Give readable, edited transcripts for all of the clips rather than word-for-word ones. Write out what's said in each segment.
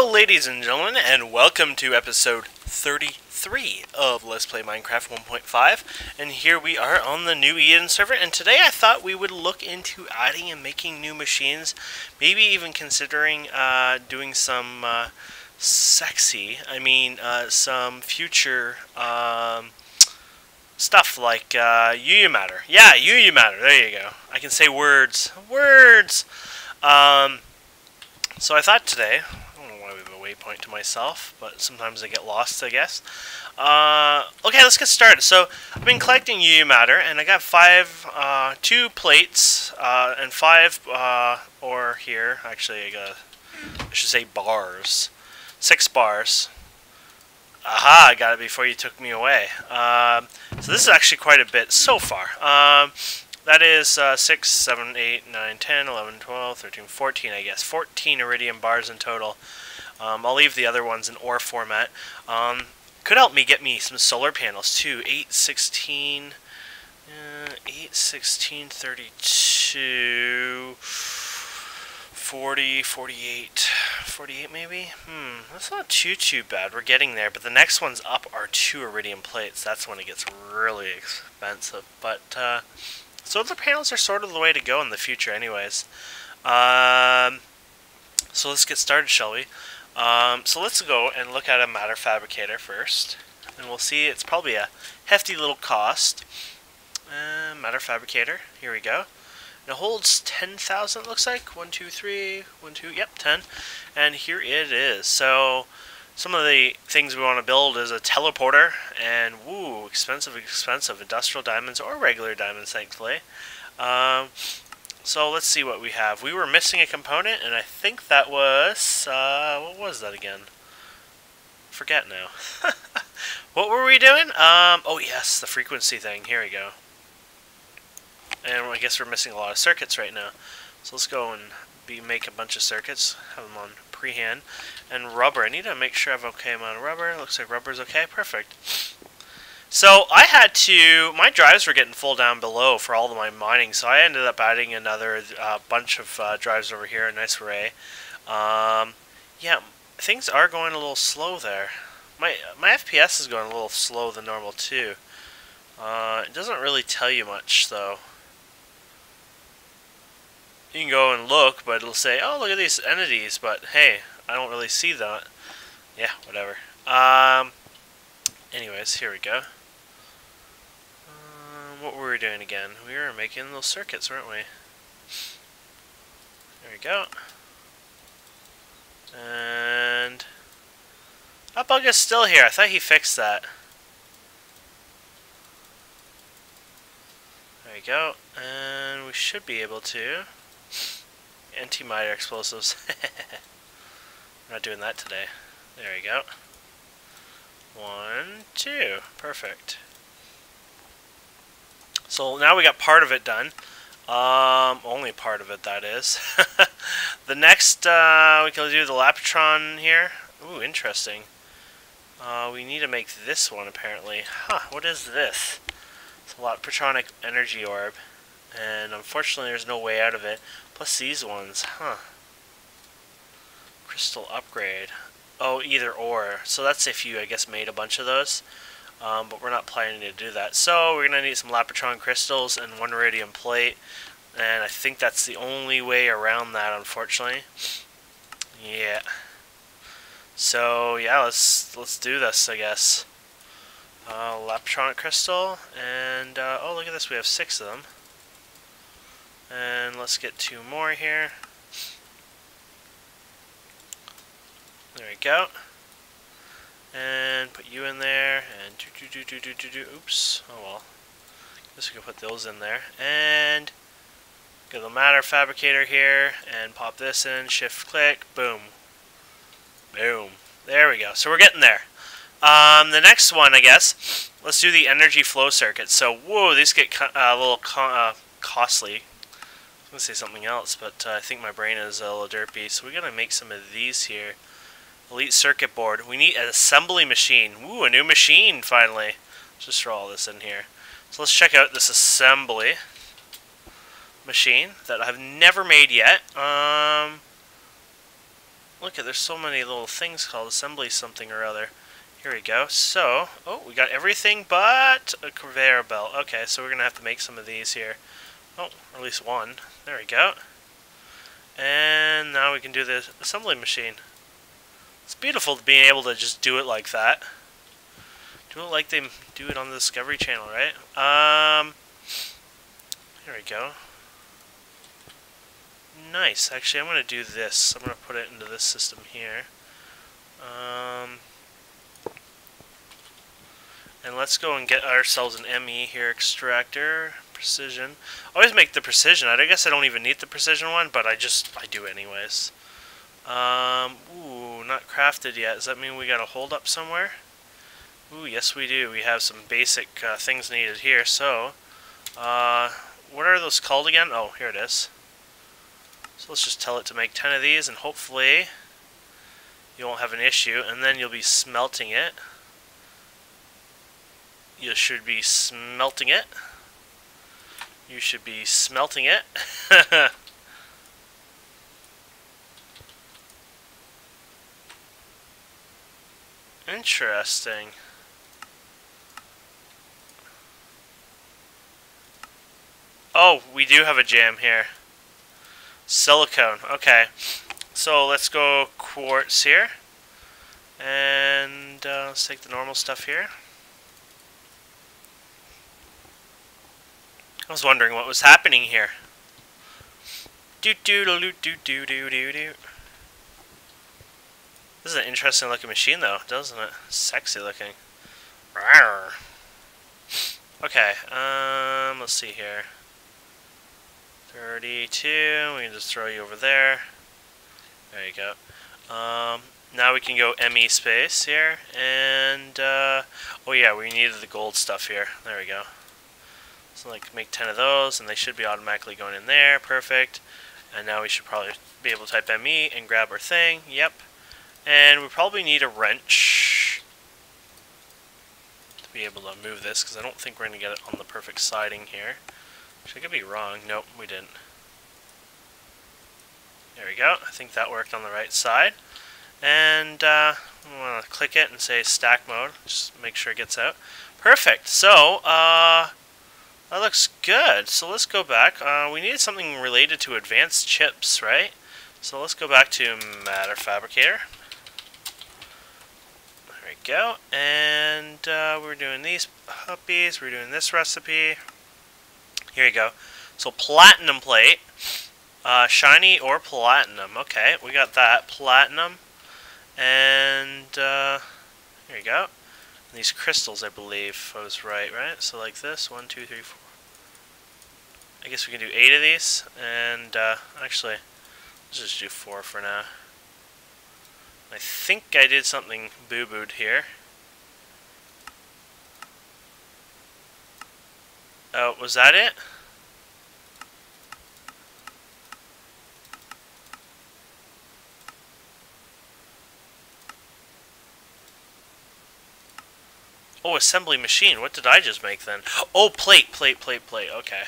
Hello ladies and gentlemen, and welcome to episode 33 of Let's Play Minecraft 1.5, and here we are on the new Eden server, and today I thought we would look into adding and making new machines, maybe even considering doing some some future stuff like UU-Matter. Yeah, UU-Matter, there you go. I can say words. So I thought today, I don't know why we have a waypoint to myself, but sometimes I get lost, I guess. Okay, let's get started. So I've been collecting UU-Matter, and I got two plates, and five ore here. Actually, I should say bars. 6 bars. Aha, I got it before you took me away. So this is actually quite a bit so far. That is 6, 7, 8, 9, 10, 11, 12, 13, 14, I guess. 14 iridium bars in total. I'll leave the other ones in ore format. Could help me get me some solar panels too. 8, 16, 32, 40, 48. 48 maybe? That's not too bad. We're getting there, but the next ones up are 2 iridium plates. That's when it gets really expensive. But, solar panels are sort of the way to go in the future anyways. So let's get started, shall we? So let's go and look at a matter fabricator first. And we'll see it's probably a hefty little cost. Matter fabricator, here we go. And it holds 10,000 it looks like. 1, 2, 3, 1, 2, yep, 10. And here it is. So some of the things we want to build is a teleporter, and woo, expensive industrial diamonds or regular diamonds, thankfully. So let's see what we have. We were missing a component, and I think that was, what was that again? Forget now. What were we doing? Oh yes, the frequency thing. Here we go. And I guess we're missing a lot of circuits right now. So let's go and make a bunch of circuits, have them on pre-hand. And rubber, I need to make sure I have okay amount of rubber. Looks like rubber's okay, perfect. So I had to, my drives were getting full down below for all of my mining, so I ended up adding another bunch of drives over here, a nice array. Yeah, things are going a little slow there. My FPS is going a little slow than normal too. It doesn't really tell you much though. You can go and look, but it'll say, oh, look at these entities, but hey, I don't really see that. Yeah, whatever. Anyways, here we go. What were we doing again? We were making those circuits, weren't we? There we go. And that bug is still here. I thought he fixed that. There we go. And we should be able to. Anti-miter explosives. We're not doing that today. There we go. 1, 2. Perfect. So now we got part of it done. Only part of it, that is. The next, we can do the Laptron here. Ooh, interesting. We need to make this one, apparently. Huh, what is this? It's a Laptronic energy orb. And unfortunately, there's no way out of it. Plus these ones, huh. Crystal upgrade. Oh, either or. So that's if you, I guess, made a bunch of those. But we're not planning to do that. So we're going to need some Laptron crystals and 1 iridium plate. And I think that's the only way around that, unfortunately. Yeah. So, yeah, let's do this, I guess. Laptronic crystal. And, oh, look at this. We have 6 of them. And let's get 2 more here. There we go. And put you in there. And oops. Oh well. Guess we can put those in there. And get the matter fabricator here. And pop this in. Shift click. Boom. Boom. There we go. So we're getting there. The next one, I guess. Let's do the energy flow circuit. So, whoa, these get a little costly. I was going to say something else, but I think my brain is a little derpy. So we got to make some of these here. Elite circuit board. We need an assembly machine. Ooh, a new machine, finally. Let's just throw all this in here. So let's check out this assembly machine that I've never made yet. Look at, there's so many little things called assembly something or other. Here we go. So, oh, we got everything but a conveyor belt. Okay, so we're going to have to make some of these here. Oh, or at least one. There we go. And now we can do the assembly machine. It's beautiful being able to just do it like that. Do it like they do it on the Discovery Channel, right? Here we go. Nice. Actually, I'm going to do this. I'm going to put it into this system here. And let's go and get ourselves an ME here, extractor, precision. I always make the precision. I guess I don't even need the precision one, but I do anyways. Ooh, not crafted yet. Does that mean we got to hold up somewhere? Ooh, yes we do. We have some basic things needed here. So, what are those called again? Oh, here it is. So let's just tell it to make 10 of these, and hopefully you won't have an issue, and then you'll be smelting it. You should be smelting it. You should be smelting it. Interesting. Oh, we do have a jam here. Silicone. Okay. So let's go quartz here. And let's take the normal stuff here. I was wondering what was happening here. Do do do do do do do do. This is an interesting looking machine though, doesn't it? Sexy looking. Rawr. Okay, let's see here. 32, we can just throw you over there. There you go. Now we can go ME space here, and, oh yeah, we needed the gold stuff here. There we go. So like make 10 of those, and they should be automatically going in there. Perfect. And now we should probably be able to type ME and grab our thing. Yep. And we probably need a wrench to be able to move this, because I don't think we're going to get it on the perfect siding here. Which I could be wrong. Nope, we didn't. There we go. I think that worked on the right side. And I'm going to click it and say stack mode. Just make sure it gets out. Perfect. So, that looks good. So let's go back. We needed something related to advanced chips, right? So let's go back to Matter Fabricator. There we go. And we're doing these puppies. We're doing this recipe. Here you go. So platinum plate. Shiny or platinum. Okay, we got that. Platinum. And here you go. And these crystals, I believe I was right? So like this. 1, 2, 3, 4. I guess we can do 8 of these. And actually, let's just do 4 for now. I think I did something boo-booed here. Oh, was that it? Oh, assembly machine. What did I just make then? Oh, plate. Okay.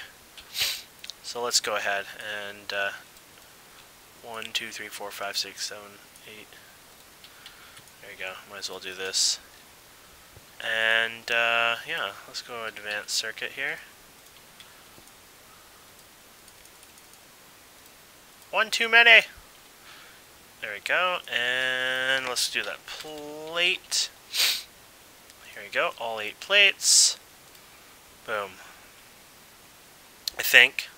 So let's go ahead and 1, 2, 3, 4, 5, 6, 7, 8. There you go. Might as well do this. And yeah, let's go advanced circuit here. 1 too many. There we go. And let's do that plate. Here we go. All 8 plates. Boom. I think.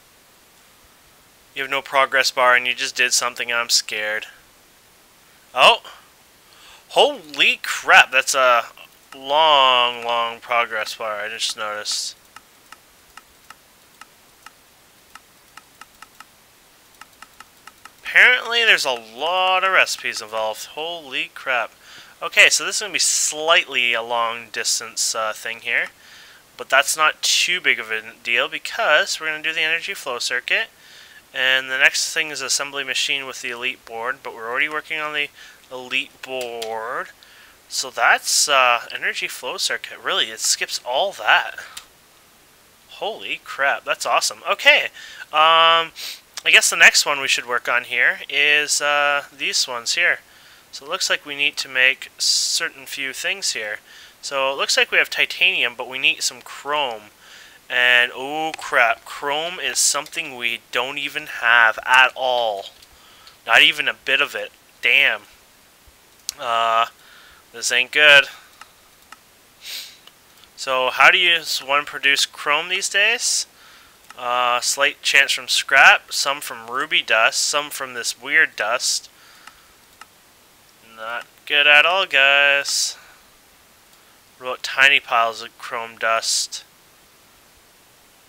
You have no progress bar and you just did something. I'm scared. Oh! Holy crap! That's a long progress bar. I just noticed. Apparently there's a lot of recipes involved. Holy crap. Okay, so this is going to be slightly a long distance thing here. But that's not too big of a deal because we're going to do the energy flow circuit. And the next thing is assembly machine with the elite board. But we're already working on the elite board. So that's energy flow circuit. Really, it skips all that. Holy crap, that's awesome. Okay, I guess the next one we should work on here is these ones here. So it looks like we need to make certain few things here. So it looks like we have titanium, but we need some chrome. And oh crap, chrome is something we don't even have at all. Not even a bit of it. Damn. This ain't good. So how do you one produce chrome these days? Slight chance from scrap, some from ruby dust, some from this weird dust. Not good at all, guys. What about tiny piles of chrome dust?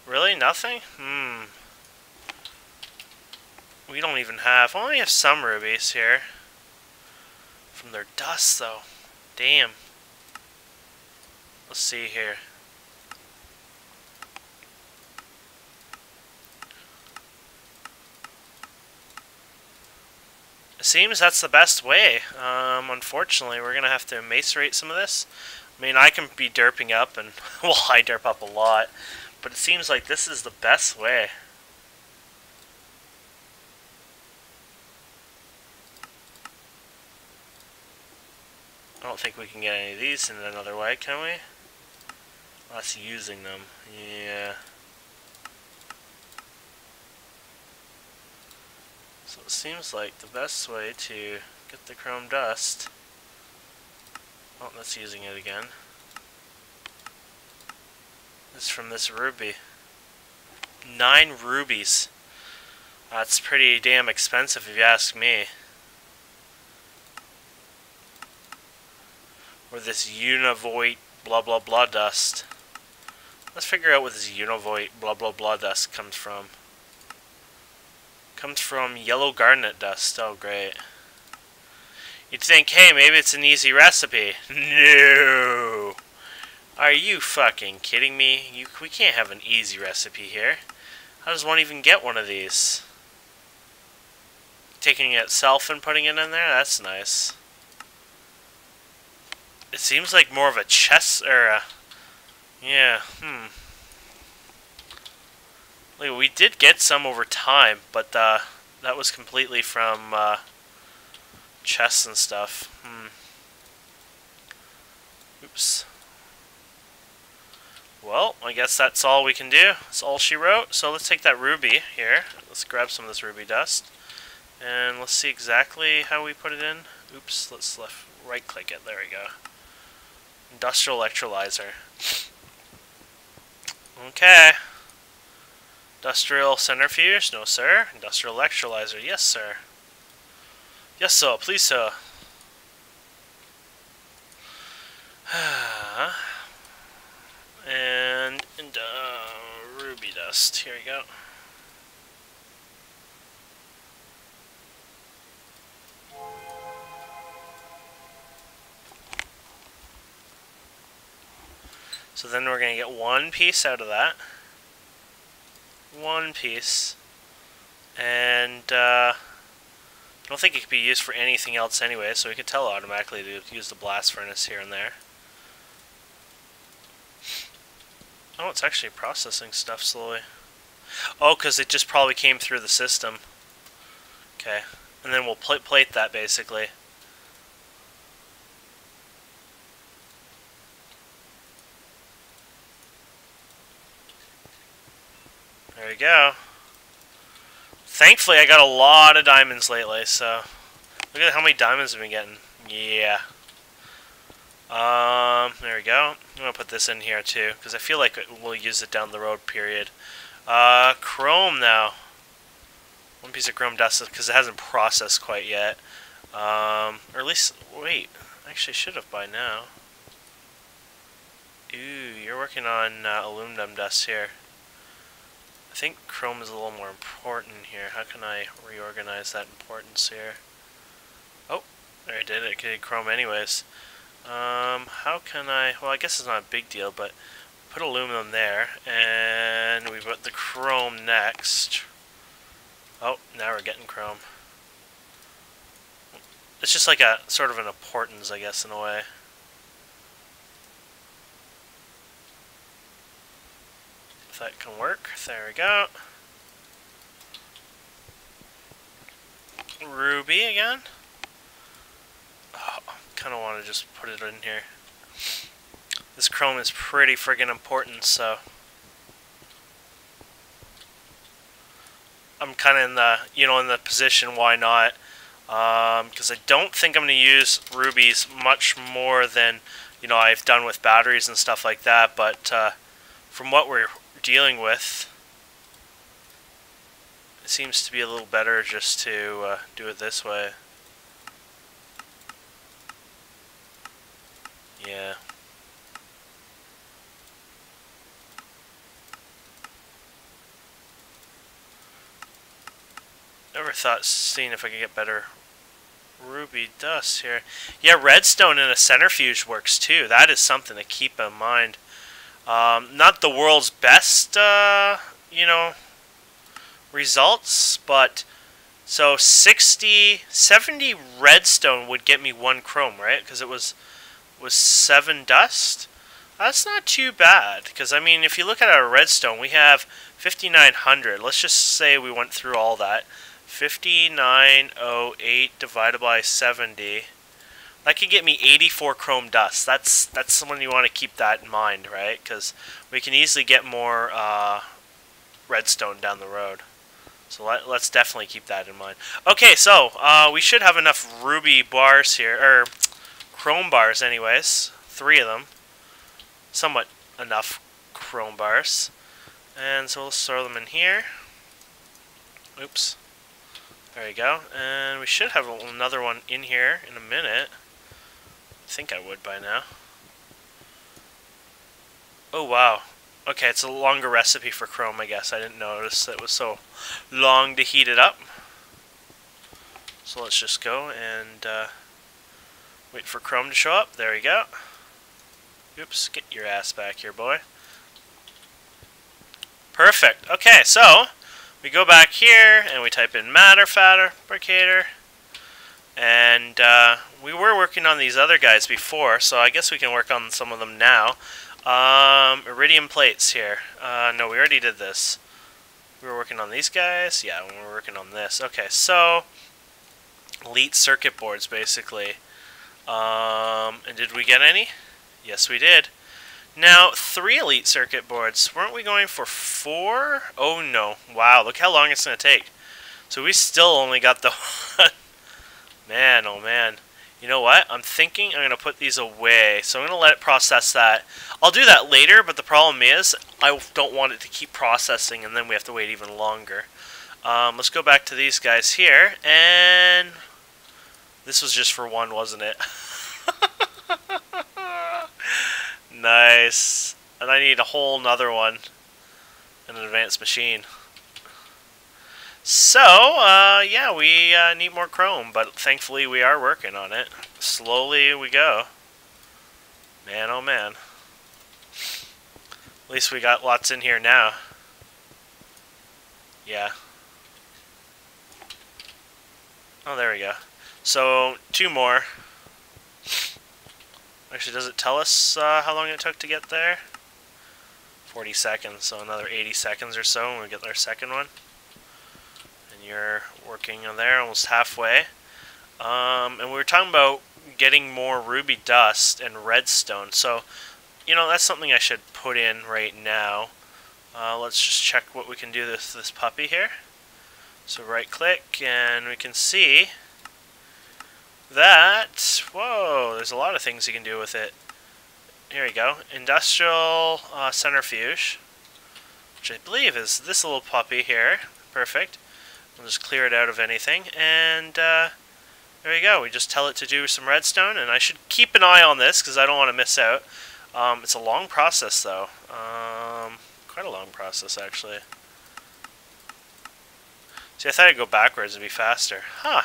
Really? Nothing? We don't even have... Well, we have some rubies here. From their dust, though. Damn. Let's see here. It seems that's the best way. Unfortunately, we're going to have to macerate some of this. I mean, I can be derping up, and well, I derp up a lot. But it seems like this is the best way. I don't think we can get any of these in another way, can we? Us using them. Yeah. So it seems like the best way to get the chrome dust... Oh, that's using it again. Is from this ruby. 9 rubies. That's pretty damn expensive if you ask me. Or this Unavoid blah blah blah dust. Let's figure out what this Unavoid blah blah blah dust comes from. Comes from yellow garnet dust. Oh, great. You'd think, hey, maybe it's an easy recipe. No! Are you fucking kidding me? We can't have an easy recipe here. How does one even get one of these? Taking it itself and putting it in there? That's nice. It seems like more of a chest, or a... Yeah, Like, we did get some over time, but that was completely from chests and stuff. Oops. Well, I guess that's all we can do. That's all she wrote. So let's take that ruby here. Let's grab some of this ruby dust. And let's see exactly how we put it in. Oops, let's right click it. There we go. Industrial electrolyzer. Okay. Industrial centrifuge? No, sir. Industrial electrolyzer? Yes, sir. Yes, sir. Please, sir. And ruby dust. Here we go. So then we're going to get one piece out of that. One piece. And I don't think it could be used for anything else anyway, so we could tell automatically to use the blast furnace here and there. Oh, it's actually processing stuff slowly. Oh, because it just probably came through the system. Okay. And then we'll plate that, basically. There we go. Thankfully, I got a lot of diamonds lately, so... Look at how many diamonds we've been getting. Yeah. There we go. I'm going to put this in here, too, because I feel like we'll use it down the road, period. Chrome, now. One piece of chrome dust, because it hasn't processed quite yet. Or at least... Wait. Actually, should have by now. Ooh, you're working on aluminum dust here. I think chrome is a little more important here. How can I reorganize that importance here? Oh, there I did it. I did chrome anyways. How can I... Well, I guess it's not a big deal, but put aluminum there, and we put the chrome next. Oh, now we're getting chrome. It's just like a sort of an importance, I guess, in a way. If that can work. There we go. ruby again. Oh, kind of want to just put it in here. This chrome is pretty friggin' important, so I'm kind of in the, in the position, why not? Because I don't think I'm going to use rubies much more than, I've done with batteries and stuff like that, but from what we're dealing with, it seems to be a little better just to do it this way. Yeah. Never thought seeing if I could get better ruby dust here. Yeah, redstone in a centrifuge works too. That is something to keep in mind. Not the world's best, results, but so 70 redstone would get me 1 chrome, right? Because it was 7 dust. That's not too bad, because I mean, if you look at our redstone, we have 5,900. Let's just say we went through all that. 5908 divided by 70. That could get me 84 chrome dust. That's someone you want to keep that in mind, right? Because we can easily get more redstone down the road. So let's definitely keep that in mind. Okay, so we should have enough ruby bars here, or chrome bars anyways. 3 of them. Somewhat enough chrome bars. And so let's throw them in here. Oops. There you go. And we should have another one in here in a minute. I think I would by now. Oh, wow. Okay, it's a longer recipe for chrome, I guess. I didn't notice that it was so long to heat it up. So let's just go and wait for chrome to show up. There we go. Oops, get your ass back here, boy. Perfect. Okay, so we go back here and we type in matter fabricator. And we were working on these other guys before, so I guess we can work on some of them now. Iridium plates here. No, we already did this. We were working on these guys. Yeah, we were working on this. Okay, so elite circuit boards, basically. And did we get any? Yes, we did. Now, 3 elite circuit boards. Weren't we going for 4? Oh, no. Wow, look how long it's going to take. So we still only got the one. Man, oh man. You know what? I'm thinking I'm going to put these away. So I'm going to let it process that. I'll do that later, but the problem is I don't want it to keep processing and then we have to wait even longer. Let's go back to these guys here. And this was just for 1, wasn't it? Nice. And I need a whole nother one. An advanced machine. So, yeah, we need more chrome, but thankfully we are working on it. Slowly we go. Man, oh man. At least we got lots in here now. Yeah. Oh, there we go. So, 2 more. Actually, does it tell us how long it took to get there? 40 seconds, so another 80 seconds or so when we get our second one. And you're working on there, almost halfway. And we were talking about getting more ruby dust and redstone. So, that's something I should put in right now. Let's just check what we can do with this puppy here. So right-click, and we can see that, whoa, there's a lot of things you can do with it. Here we go, industrial centrifuge, which I believe is this little puppy here. Perfect. We'll just clear it out of anything, and there we go. We just tell it to do some redstone, and I should keep an eye on this because I don't want to miss out. It's a long process though, quite a long process actually. See, I thought I'd go backwards and be faster. Huh.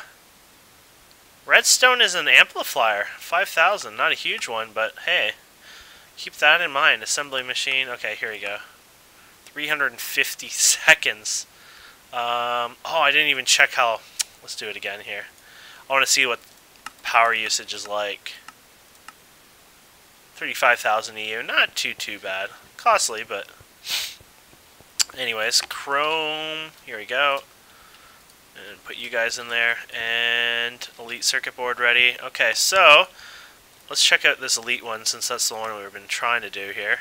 Redstone is an amplifier, 5,000, not a huge one, but hey, keep that in mind. Assembly machine, okay, here we go. 350 seconds. Oh, I didn't even check how, let's do it again here. I want to see what power usage is like. 35,000 EU, not too bad. Costly, but anyways, chrome, here we go. And put you guys in there. And elite circuit board ready. Okay, so let's check out this elite one since that's the one we've been trying to do here.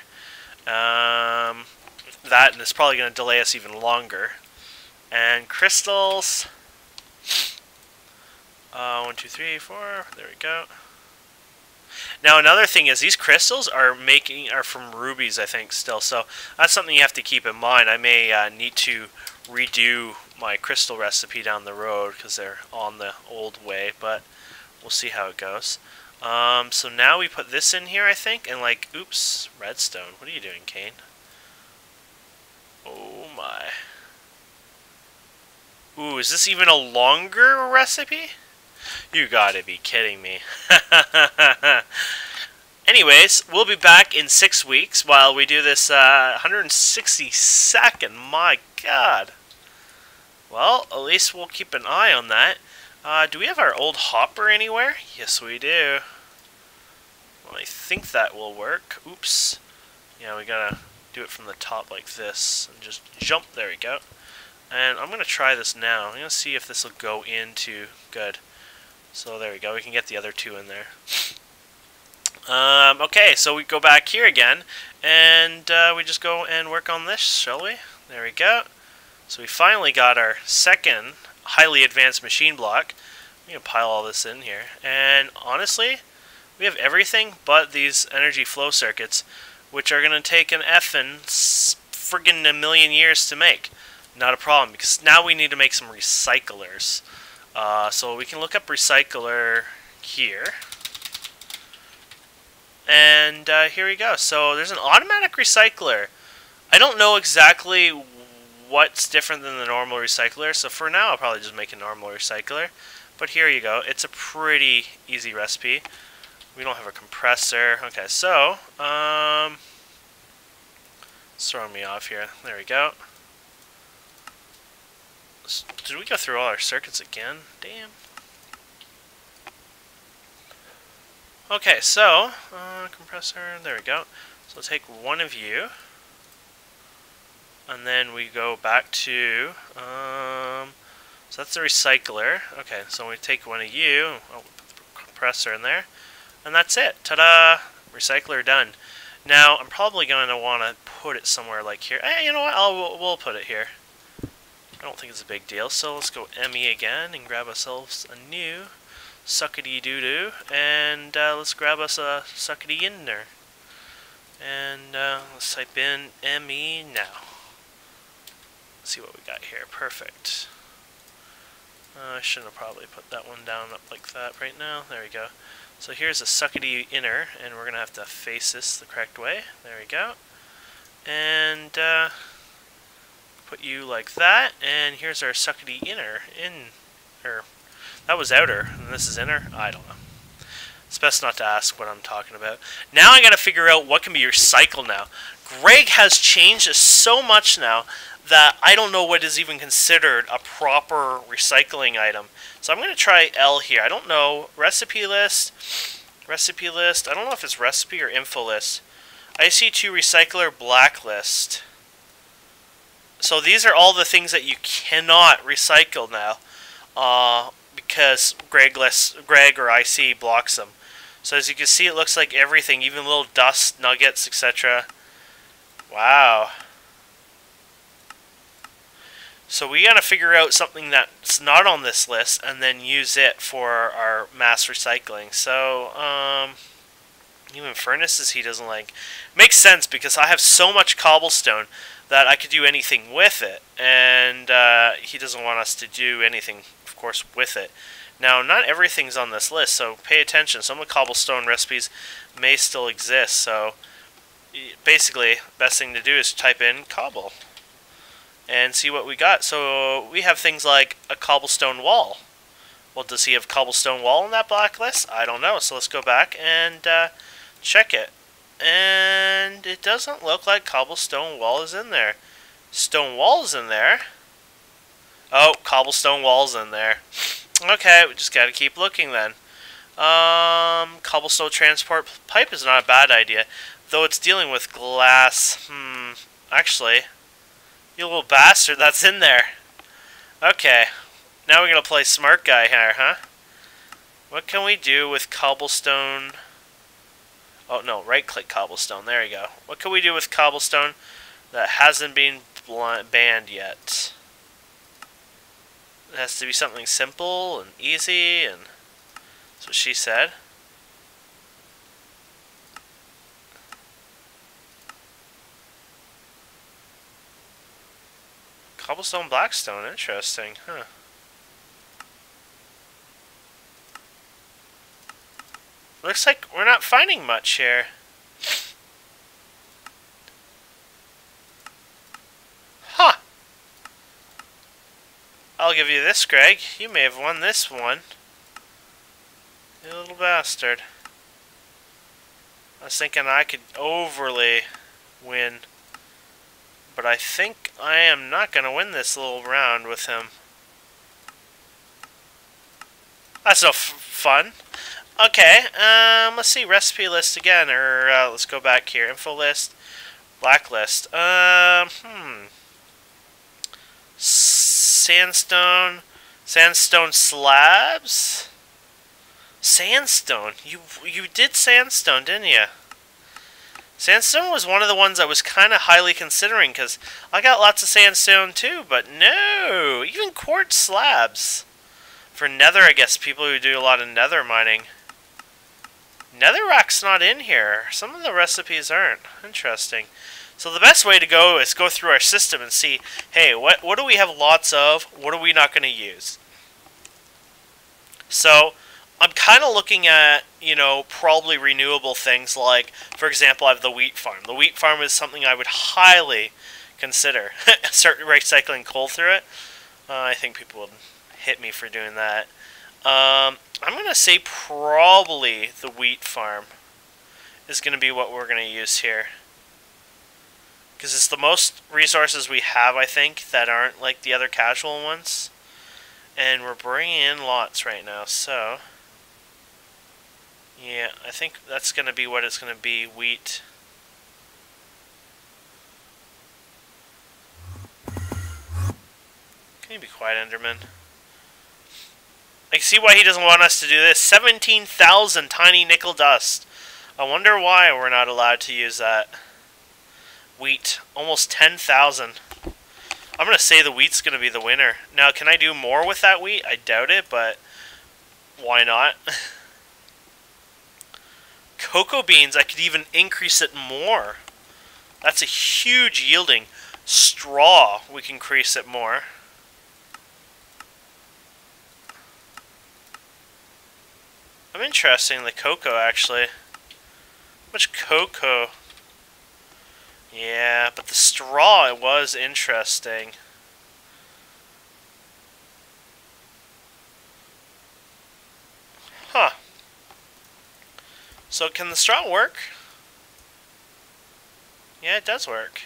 That, and it's probably going to delay us even longer. And crystals. 1, 2, 3, 4. There we go. Now another thing is these crystals are from rubies, I think, still. So that's something you have to keep in mind. I may need to redo my crystal recipe down the road because they're on the old way, but we'll see how it goes. So now we put this in here, I think, and like, oops, redstone. What are you doing, Kane? Oh my. Ooh, is this even a longer recipe? You gotta be kidding me. Anyways, we'll be back in 6 weeks while we do this 162nd. My god. Well, at least we'll keep an eye on that. Do we have our old hopper anywhere? Yes, we do. Well, I think that will work. Oops. Yeah, we gotta do it from the top like this and just jump. There we go. And I'm gonna try this now. I'm gonna see if this will go into good. So there we go. We can get the other two in there. Okay, so we go back here again, and we just go and work on this, shall we? There we go. So we finally got our second highly advanced machine block. I'm going to pile all this in here. And honestly, we have everything but these energy flow circuits, which are going to take an effing friggin' a million years to make. Not a problem, because now we need to make some recyclers. So we can look up recycler here. And here we go. So there's an automatic recycler. I don't know exactly what's different than the normal recycler, so for now I'll probably just make a normal recycler. But here you go. It's a pretty easy recipe. We don't have a compressor. Okay, so it's throwing me off here. There we go. Did we go through all our circuits again? Damn. Okay, so compressor. There we go. So take one of you. And then we go back to, so that's the recycler. Okay, so we take one of you, put the compressor in there, and that's it. Ta-da! Recycler done. Now, I'm probably going to want to put it somewhere like here. You know what? We'll put it here. I don't think it's a big deal. So let's go ME again and grab ourselves a new suckety-doo-doo, and let's grab us a suckety-inner. And let's type in ME now. See what we got here. Perfect. I shouldn't have probably put that one down up like that right now. There we go. So here's a suckety inner, and we're going to have to face this the correct way. There we go. And put you like that, and here's our suckety inner. That was outer, and this is inner? I don't know. It's best not to ask what I'm talking about. Now I got to figure out what can be recycled now. Greg has changed this so much now that I don't know what is even considered a proper recycling item. So I'm going to try L here. I don't know. Recipe list. Recipe list. I don't know if it's recipe or info list. IC2 recycler blacklist. So these are all the things that you cannot recycle now. Because Greg or IC blocks them. So as you can see, it looks like everything, even little dust nuggets, etc. Wow. So we gotta figure out something that's not on this list and then use it for our mass recycling. So, even furnaces he doesn't like. Makes sense because I have so much cobblestone that I could do anything with it. And he doesn't want us to do anything, of course, with it. Now, not everything's on this list, so pay attention. Some of the cobblestone recipes may still exist. So, basically, best thing to do is type in cobble and see what we got. So we have things like a cobblestone wall. Well, does he have cobblestone wall in that blacklist? I don't know. So let's go back and check it. And it doesn't look like cobblestone wall is in there. Stone wall is in there. Oh, cobblestone wall's in there. Okay, we just got to keep looking then. Cobblestone transport pipe is not a bad idea, though it's dealing with glass. Actually, you little bastard, that's in there. Okay. Now we're going to play smart guy here, huh? What can we do with cobblestone? Oh, no, right-click cobblestone. There you go. What can we do with cobblestone that hasn't been banned yet? It has to be something simple and easy, and that's what she said. Cobblestone blackstone, interesting, huh? Looks like we're not finding much here. Huh. I'll give you this, Greg. You may have won this one. You little bastard. I was thinking I could overly win. But I think I am not going to win this little round with him. That's no fun. Okay, let's see, recipe list again, or let's go back here, info list, blacklist, sandstone slabs, sandstone, you did sandstone, didn't you? Sandstone was one of the ones I was kind of highly considering, because I got lots of sandstone too, but no, even quartz slabs. For nether, I guess, people who do a lot of nether mining. Netherrack's not in here. Some of the recipes aren't. Interesting. So the best way to go is go through our system and see, hey, what do we have lots of? What are we not going to use? So I'm kind of looking at, you know, probably renewable things like, for example, I have the wheat farm. The wheat farm is something I would highly consider. Start recycling coal through it. I think people would hit me for doing that. I'm going to say probably the wheat farm is going to be what we're going to use here. Because it's the most resources we have, I think, that aren't like the other casual ones. And we're bringing in lots right now, so... yeah, I think that's going to be what it's going to be, wheat. Can you be quiet, Enderman? I see why he doesn't want us to do this. 17,000 tiny nickel dust. I wonder why we're not allowed to use that. Wheat. Almost 10,000. I'm going to say the wheat's going to be the winner. Now, can I do more with that wheat? I doubt it, but why not? Cocoa beans, I could even increase it more. That's a huge yielding. Straw, we can increase it more. I'm interested in the cocoa, actually. How much cocoa? Yeah, but the straw, it was interesting. Huh. So can the straw work? Yeah, it does work.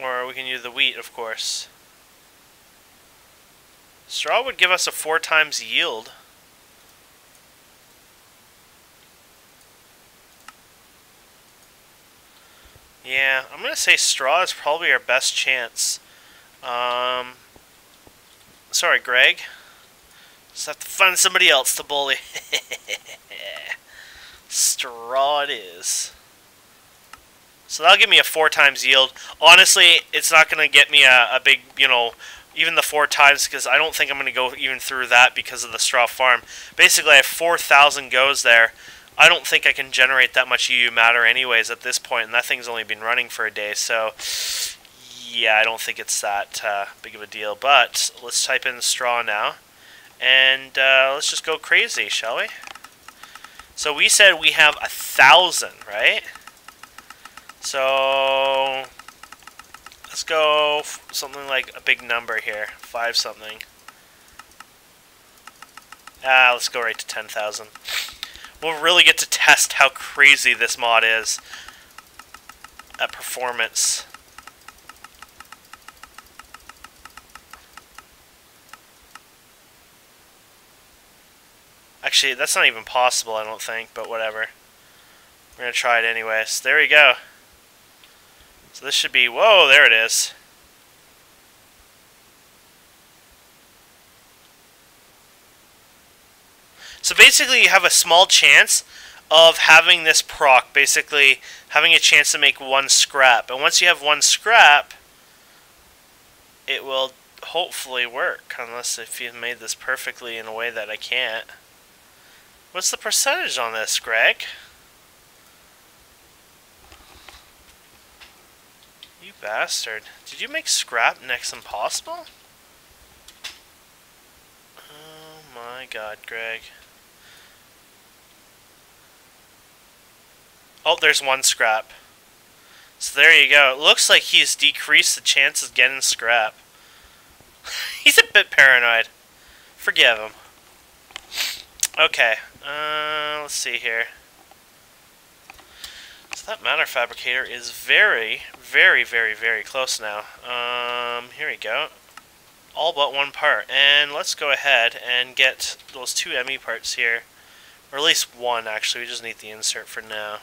Or we can use the wheat, of course. Straw would give us a 4 times yield. Yeah, I'm going to say straw is probably our best chance. Sorry, Greg. Just have to find somebody else to bully. Straw it is. So that'll give me a 4 times yield. Honestly, it's not going to get me a big, you know, even the 4 times, because I don't think I'm going to go even through that because of the straw farm. Basically, I have 4,000 goes there. I don't think I can generate that much UU matter anyways at this point, and that thing's only been running for a day, so yeah, I don't think it's that big of a deal. But let's type in straw now, and let's just go crazy, shall we? So we said we have 1,000, right? So let's go something like a big number here, 5 something. Let's go right to 10,000. We'll really get to test how crazy this mod is at performance. Actually, that's not even possible, I don't think, but whatever. We're going to try it anyways. There we go. So this should be... whoa, there it is. So basically you have a small chance of having this proc, basically having a chance to make 1 scrap. And once you have 1 scrap, it will hopefully work, unless if you've made this perfectly in a way that I can't. What's the percentage on this, Greg? You bastard. Did you make scrap next impossible? Oh my god, Greg. Oh, there's 1 scrap. So there you go. It looks like he's decreased the chances of getting scrap. He's a bit paranoid. Forgive him. Okay. Let's see here. So that matter fabricator is very, very, very, very close now. Here we go. All but 1 part. And let's go ahead and get those 2 ME parts here. Or at least 1, actually. We just need the insert for now.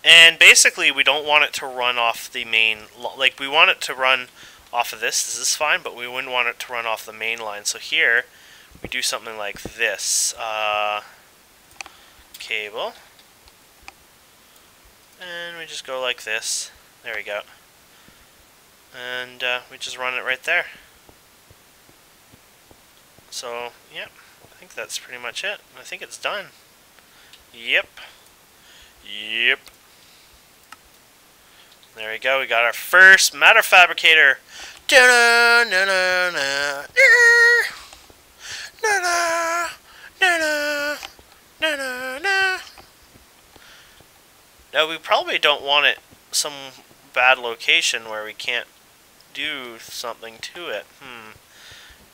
And basically, we don't want it to run off the main... Like, we want it to run off of this. This is fine, but we wouldn't want it to run off the main line. So here, we do something like this. Cable. And we just go like this. There we go. And we just run it right there. So, yep. I think that's pretty much it. I think it's done. Yep. Yep. There we go. We got our first matter fabricator. Now we probably don't want it some bad location where we can't do something to it.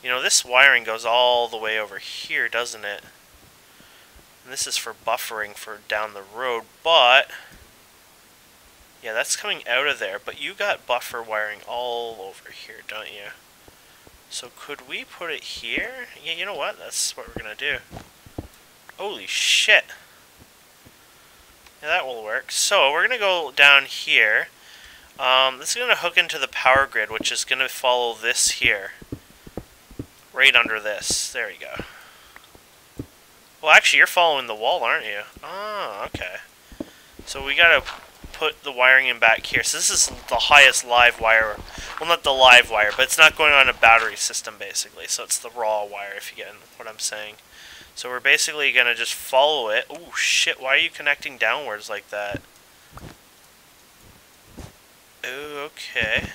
You know, this wiring goes all the way over here, doesn't it? And this is for buffering for down the road, but yeah, that's coming out of there, but you got buffer wiring all over here, don't you? So could we put it here? Yeah, you know what? That's what we're gonna do. Holy shit. Yeah, that will work. So we're gonna go down here. This is gonna hook into the power grid, which is gonna follow this here. Right under this. There you go. Well, actually, you're following the wall, aren't you? Oh, okay. So we gotta put the wiring in back here. So this is the highest live wire. Well, not the live wire, but it's not going on a battery system, basically. So it's the raw wire, if you get what I'm saying. So we're basically going to just follow it. Oh, shit. Why are you connecting downwards like that? Oh, okay.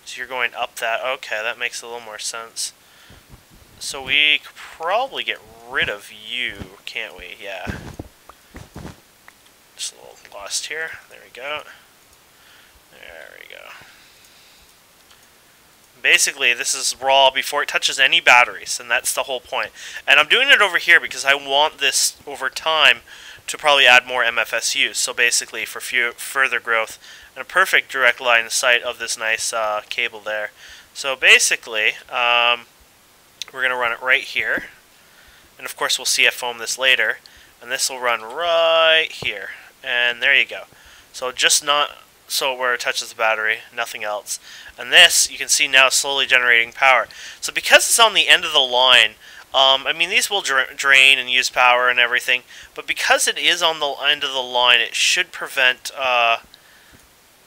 So you're going up that. Okay, that makes a little more sense. So we could probably get rid of you, can't we? Yeah. Just a little lost here. There we go. There we go. Basically, this is raw before it touches any batteries, and that's the whole point. And I'm doing it over here because I want this, over time, to probably add more MFSUs. So basically, for further growth, and a perfect direct line of sight of this nice cable there. So basically, we're going to run it right here. And of course, we'll CF-foam this later. And this will run right here. And there you go. So just not so where it touches the battery, nothing else. And this, you can see now, slowly generating power. So because it's on the end of the line, I mean, these will drain and use power and everything, but because it is on the end of the line, it should prevent,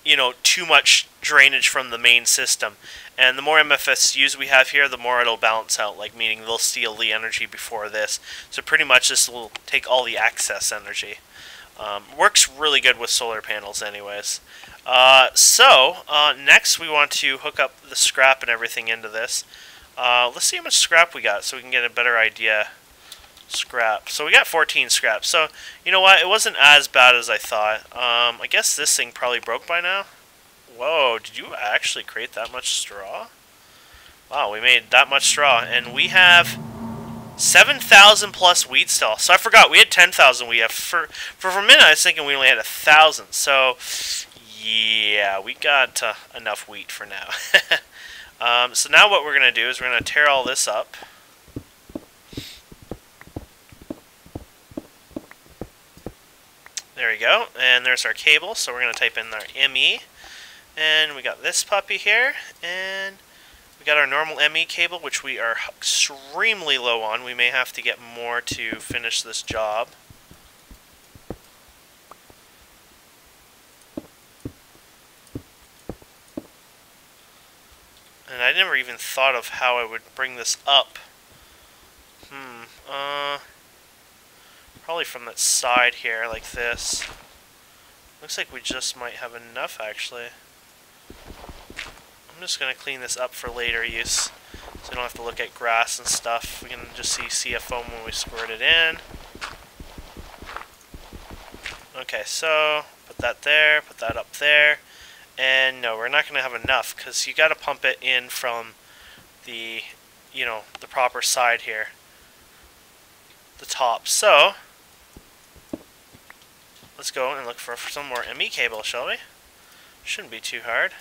you know, too much drainage from the main system. And the more MFSUs we have here, the more it'll balance out, like meaning they'll steal the energy before this. So pretty much this will take all the excess energy. Works really good with solar panels anyways. Next we want to hook up the scrap and everything into this. Let's see how much scrap we got so we can get a better idea. Scrap. So we got 14 scrap. So, you know what? It wasn't as bad as I thought. I guess this thing probably broke by now. Whoa, did you actually create that much straw? Wow, we made that much straw. And we have 7,000 plus wheat still. So I forgot, we had 10,000 wheat. For a minute I was thinking we only had 1,000. So, yeah, we got enough wheat for now. So now what we're going to do is we're going to tear all this up. There we go. And there's our cable. So we're going to type in our ME. And we got this puppy here, and we got our normal ME cable, which we are extremely low on. We may have to get more to finish this job. And I never even thought of how I would bring this up. Probably from that side here, like this. Looks like we just might have enough, actually. I'm just going to clean this up for later use, so we don't have to look at grass and stuff. We can just see CF foam when we squirt it in. Okay, so put that there, put that up there. And no, we're not going to have enough, because you got to pump it in from the, the proper side here. The top. So, let's go and look for some more ME cable, shall we? Shouldn't be too hard.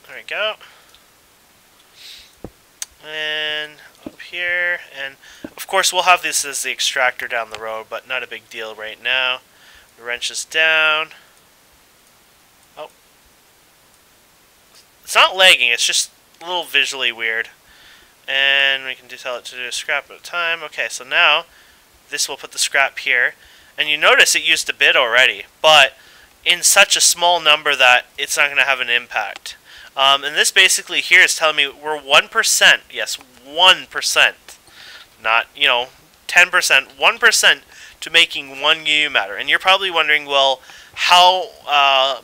There we go. And up here, and of course we'll have this as the extractor down the road, but not a big deal right now. The wrench is down. Oh. It's not lagging, it's just a little visually weird. And we can tell it to do a scrap at a time. Okay, so now this will put the scrap here. And you notice it used a bit already, but in such a small number that it's not going to have an impact. And this basically here is telling me we're 1%. Yes, 1%. Not, 10%. 1% to making 1 UU matter. And you're probably wondering, well, how how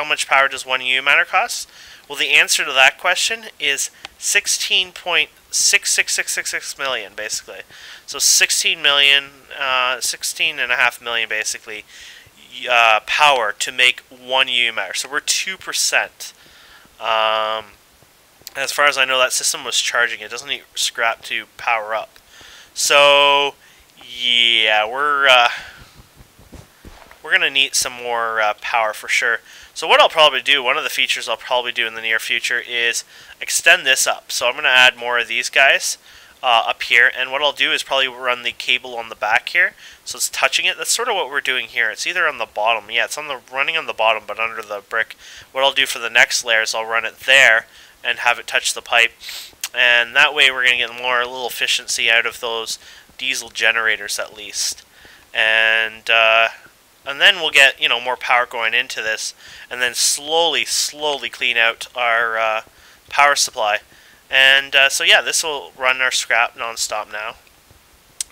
much power does 1 UU matter cost? Well, the answer to that question is 16.66666 million, basically. So 16 million, 16.5 million, basically, power to make 1 UU matter. So we're 2%. As far as I know, that system was charging. It doesn't need scrap to power up. So, yeah, we're going to need some more power for sure. So what I'll probably do, one of the features I'll probably do in the near future is extend this up. So I'm going to add more of these guys up here. And what I'll do is probably run the cable on the back here. So it's touching it. That's sort of what we're doing here. It's either on the bottom. Yeah, it's running on the bottom, but under the brick. What I'll do for the next layer is I'll run it there and have it touch the pipe. And that way we're going to get a little efficiency out of those diesel generators at least. And then we'll get, more power going into this, and then slowly clean out our power supply. And so yeah, this will run our scrap non-stop now.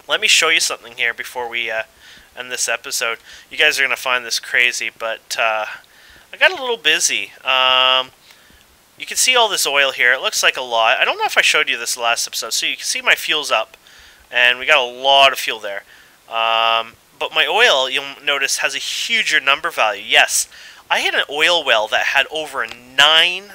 Let me show you something here before we end this episode. You guys are going to find this crazy, but I got a little busy. You can see all this oil here. It looks like a lot. I don't know if I showed you this last episode. So you can see my fuel's up, and we got a lot of fuel there. But my oil, you'll notice, has a huger number value. Yes, I had an oil well that had over 9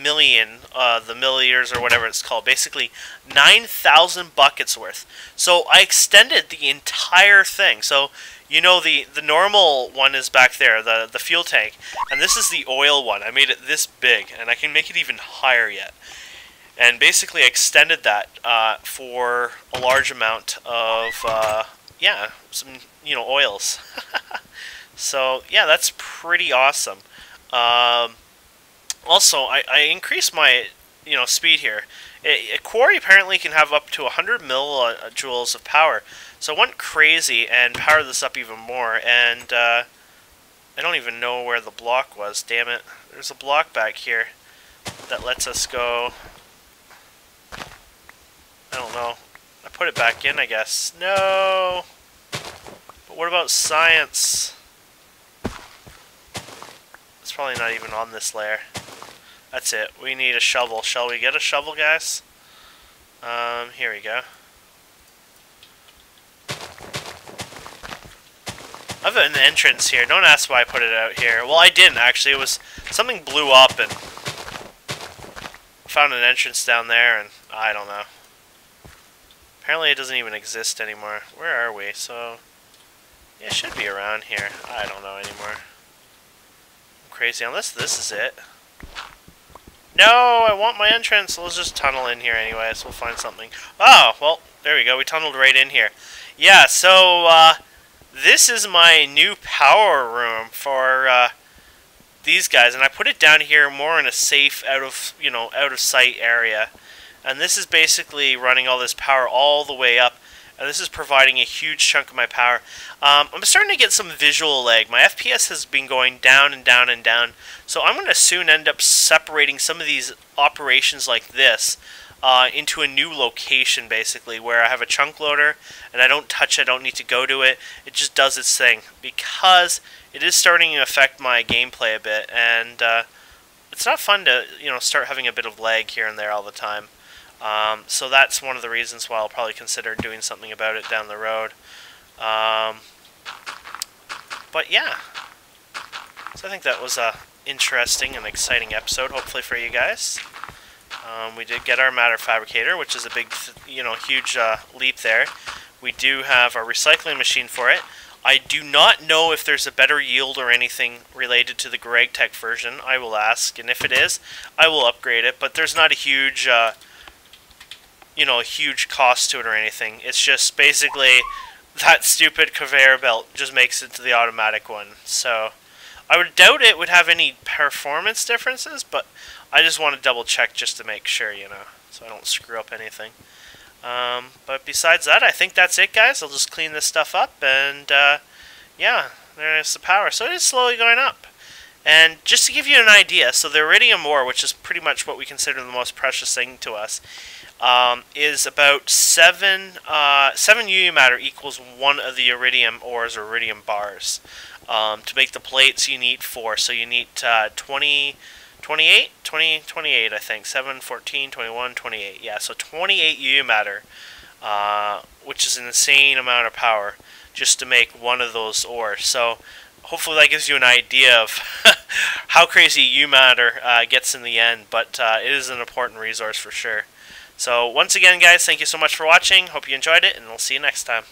million, the milliliters or whatever it's called, basically 9,000 buckets worth. So I extended the entire thing. So, the normal one is back there, the fuel tank, and this is the oil one. I made it this big, and I can make it even higher yet. And basically I extended that for a large amount of, some, oils. So, yeah, that's pretty awesome. Also, I increased my, speed here. A quarry apparently can have up to 100 millijoules of power. So I went crazy and powered this up even more. And I don't even know where the block was, damn it. There's a block back here that lets us go. I don't know. I put it back in, I guess. No! But what about science? It's probably not even on this layer. That's it. We need a shovel. Shall we get a shovel, guys? Here we go. I have an entrance here. Don't ask why I put it out here. Well, I didn't, actually. It was... something blew up and... found an entrance down there, and... I don't know. Apparently it doesn't even exist anymore. Where are we? So... yeah, it should be around here. I don't know anymore. I'm crazy. Unless this is it. No! I want my entrance! Let's just tunnel in here anyways. We'll find something. Oh! Well, there we go. We tunneled right in here. Yeah, so, this is my new power room for these guys, and I put it down here more in a safe, out of sight area. And this is basically running all this power all the way up, and this is providing a huge chunk of my power. I'm starting to get some visual lag. My FPS has been going down and down and down, so I'm going to soon end up separating some of these operations like this into a new location, basically, where I have a chunk loader, and I don't touch it, I don't need to go to it, it just does its thing, because it is starting to affect my gameplay a bit, and it's not fun to, start having a bit of lag here and there all the time. So that's one of the reasons why I'll probably consider doing something about it down the road. But yeah, so I think that was a interesting and exciting episode, hopefully for you guys. We did get our matter fabricator, which is a big, huge leap there. We do have a recycling machine for it. I do not know if there's a better yield or anything related to the GregTech version. I will ask, and if it is, I will upgrade it. But there's not a huge, a huge cost to it or anything. It's just basically that stupid conveyor belt just makes it to the automatic one. So I would doubt it would have any performance differences, but I just want to double check just to make sure, so I don't screw up anything. But besides that, I think that's it, guys. I'll just clean this stuff up, and yeah, there's the power. So it is slowly going up. And just to give you an idea, so the iridium ore, which is pretty much what we consider the most precious thing to us, is about 7 UU matter equals 1 of the iridium ores or iridium bars. To make the plates, you need 4. So you need 28, I think. 7, 14, 21, 28. Yeah, so 28 UU matter, which is an insane amount of power just to make 1 of those ores. So hopefully that gives you an idea of how crazy UU matter gets in the end, but it is an important resource for sure. So once again, guys, thank you so much for watching. Hope you enjoyed it, and we'll see you next time.